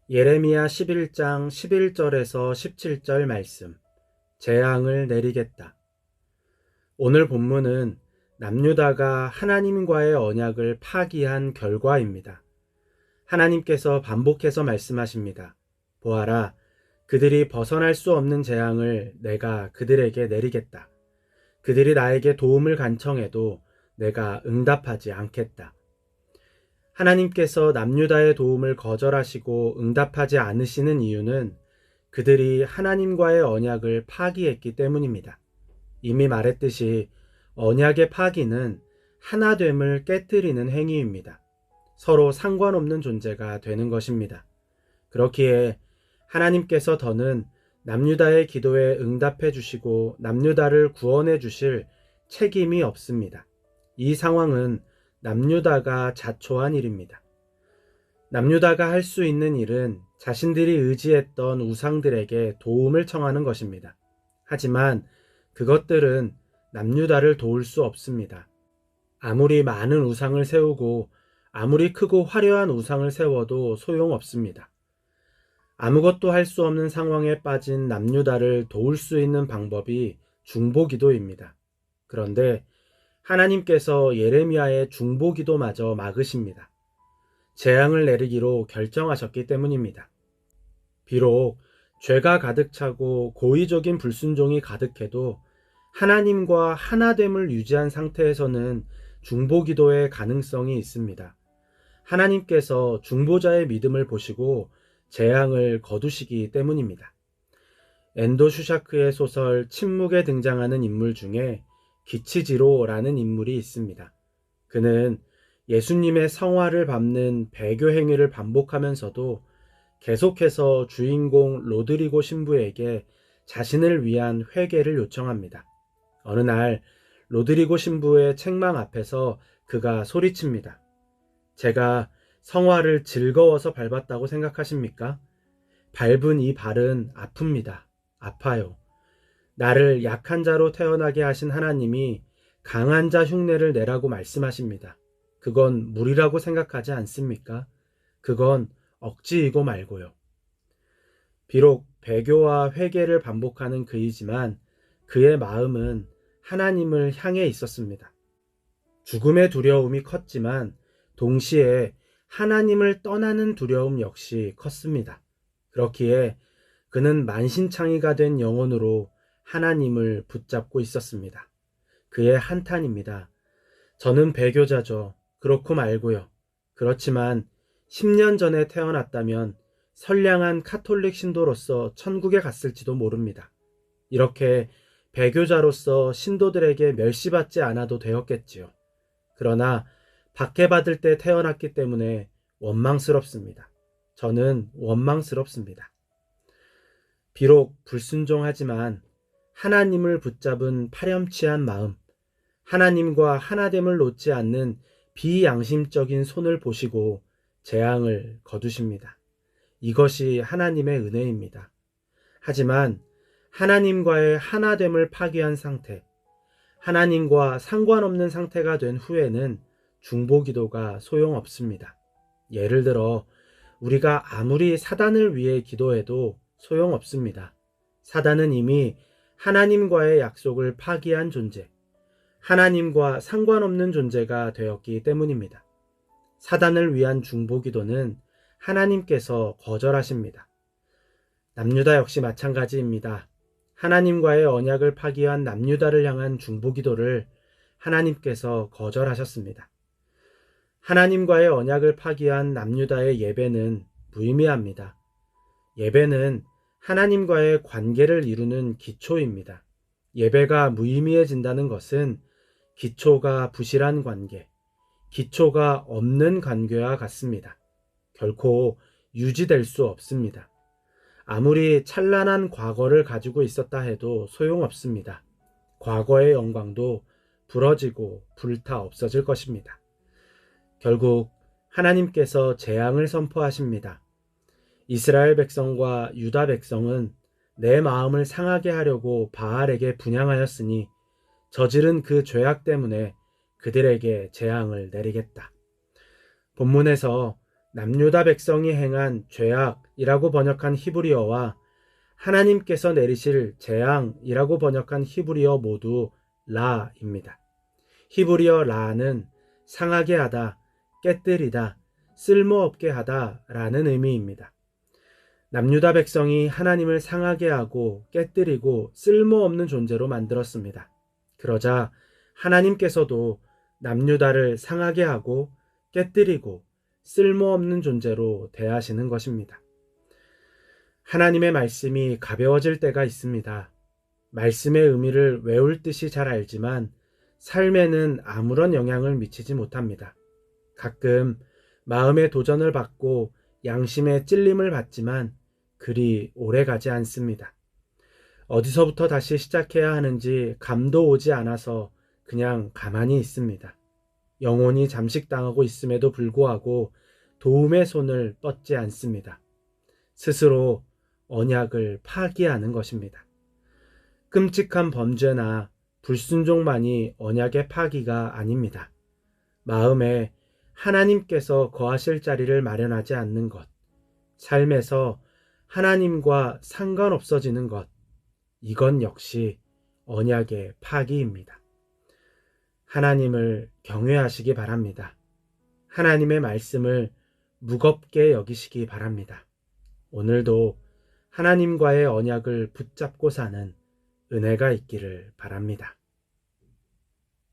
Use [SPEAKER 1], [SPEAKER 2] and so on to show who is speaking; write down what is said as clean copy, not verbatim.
[SPEAKER 1] 예레미야 11장 11절에서 17절 말씀. 재앙을 내리겠다. 오늘 본문은 남유다가 하나님과의 언약을 파기한 결과입니다. 하나님께서 반복해서 말씀하십니다. 보아라, 그들이 벗어날 수 없는 재앙을 내가 그들에게 내리겠다. 그들이 나에게 도움을 간청해도 내가 응답하지 않겠다. 하나님께서 남유다의 도움을 거절하시고 응답하지 않으시는 이유는 그들이 하나님과의 언약을 파기했기 때문입니다. 이미 말했듯이 언약의 파기는 하나됨을 깨뜨리는 행위입니다. 서로 상관없는 존재가 되는 것입니다. 그렇기에 하나님께서 더는 남유다의 기도에 응답해 주시고 남유다를 구원해 주실 책임이 없습니다. 이 상황은 남유다가 자초한 일입니다. 남유다가 할 수 있는 일은 자신들이 의지했던 우상들에게 도움을 청하는 것입니다. 하지만 그것들은 남유다를 도울 수 없습니다. 아무리 많은 우상을 세우고 아무리 크고 화려한 우상을 세워도 소용없습니다. 아무것도 할 수 없는 상황에 빠진 남유다를 도울 수 있는 방법이 중보기도입니다. 그런데 하나님께서 예레미야의 중보기도마저 막으십니다. 재앙을 내리기로 결정하셨기 때문입니다. 비록 죄가 가득 차고 고의적인 불순종이 가득해도 하나님과 하나됨을 유지한 상태에서는 중보기도의 가능성이 있습니다. 하나님께서 중보자의 믿음을 보시고 재앙을 거두시기 때문입니다. 엔도 슈샤크의 소설 침묵에 등장하는 인물 중에 기치지로라는 인물이 있습니다. 그는 예수님의 성화를 밟는 배교 행위를 반복하면서도 계속해서 주인공 로드리고 신부에게 자신을 위한 회개를 요청합니다. 어느 날 로드리고 신부의 책망 앞에서 그가 소리칩니다. 제가 성화를 즐거워서 밟았다고 생각하십니까? 밟은 이 발은 아픕니다. 아파요. 나를 약한 자로 태어나게 하신 하나님이 강한 자 흉내를 내라고 말씀하십니다. 그건 무리라고 생각하지 않습니까? 그건 억지이고 말고요. 비록 배교와 회개를 반복하는 그이지만 그의 마음은 하나님을 향해 있었습니다. 죽음의 두려움이 컸지만 동시에 하나님을 떠나는 두려움 역시 컸습니다. 그렇기에 그는 만신창이가 된 영혼으로 하나님을 붙잡고 있었습니다. 그의 한탄입니다. 저는 배교자죠. 그렇고 말고요. 그렇지만 10년 전에 태어났다면 선량한 카톨릭 신도로서 천국에 갔을지도 모릅니다. 이렇게 배교자로서 신도들에게 멸시받지 않아도 되었겠지요. 그러나 박해받을 때 태어났기 때문에 원망스럽습니다. 저는 원망스럽습니다. 비록 불순종하지만 하나님을 붙잡은 파렴치한 마음, 하나님과 하나됨을 놓지 않는 비양심적인 손을 보시고 재앙을 거두십니다. 이것이 하나님의 은혜입니다. 하지만 하나님과의 하나됨을 파기한 상태, 하나님과 상관없는 상태가 된 후에는 중보기도가 소용없습니다. 예를 들어 우리가 아무리 사단을 위해 기도해도 소용없습니다. 사단은 이미 하나님과의 약속을 파기한 존재, 하나님과 상관없는 존재가 되었기 때문입니다. 사단을 위한 중보기도는 하나님께서 거절하십니다. 남유다 역시 마찬가지입니다. 하나님과의 언약을 파기한 남유다를 향한 중보기도를 하나님께서 거절하셨습니다. 하나님과의 언약을 파기한 남유다의 예배는 무의미합니다. 예배는 하나님과의 관계를 이루는 기초입니다. 예배가 무의미해진다는 것은 기초가 부실한 관계, 기초가 없는 관계와 같습니다. 결코 유지될 수 없습니다. 아무리 찬란한 과거를 가지고 있었다 해도 소용없습니다. 과거의 영광도 부러지고 불타 없어질 것입니다. 결국 하나님께서 재앙을 선포하십니다. 이스라엘 백성과 유다 백성은 내 마음을 상하게 하려고 바알에게 분향하였으니 저지른 그 죄악 때문에 그들에게 재앙을 내리겠다. 본문에서 남유다 백성이 행한 죄악이라고 번역한 히브리어와 하나님께서 내리실 재앙이라고 번역한 히브리어 모두 라입니다. 히브리어 라는 상하게 하다, 깨뜨리다, 쓸모없게 하다 라는 의미입니다. 남유다 백성이 하나님을 상하게 하고 깨뜨리고 쓸모없는 존재로 만들었습니다. 그러자 하나님께서도 남유다를 상하게 하고 깨뜨리고 쓸모없는 존재로 대하시는 것입니다. 하나님의 말씀이 가벼워질 때가 있습니다. 말씀의 의미를 외울 듯이 잘 알지만 삶에는 아무런 영향을 미치지 못합니다. 가끔 마음의 도전을 받고 양심의 찔림을 받지만 그리 오래 가지 않습니다. 어디서부터 다시 시작해야 하는지 감도 오지 않아서 그냥 가만히 있습니다. 영혼이 잠식당하고 있음에도 불구하고 도움의 손을 뻗지 않습니다. 스스로 언약을 파기하는 것입니다. 끔찍한 범죄나 불순종만이 언약의 파기가 아닙니다. 마음에 하나님께서 거하실 자리를 마련하지 않는 것, 삶에서 하나님과 상관없어지는 것, 이건 역시 언약의 파기입니다. 하나님을 경외하시기 바랍니다. 하나님의 말씀을 무겁게 여기시기 바랍니다. 오늘도 하나님과의 언약을 붙잡고 사는 은혜가 있기를 바랍니다.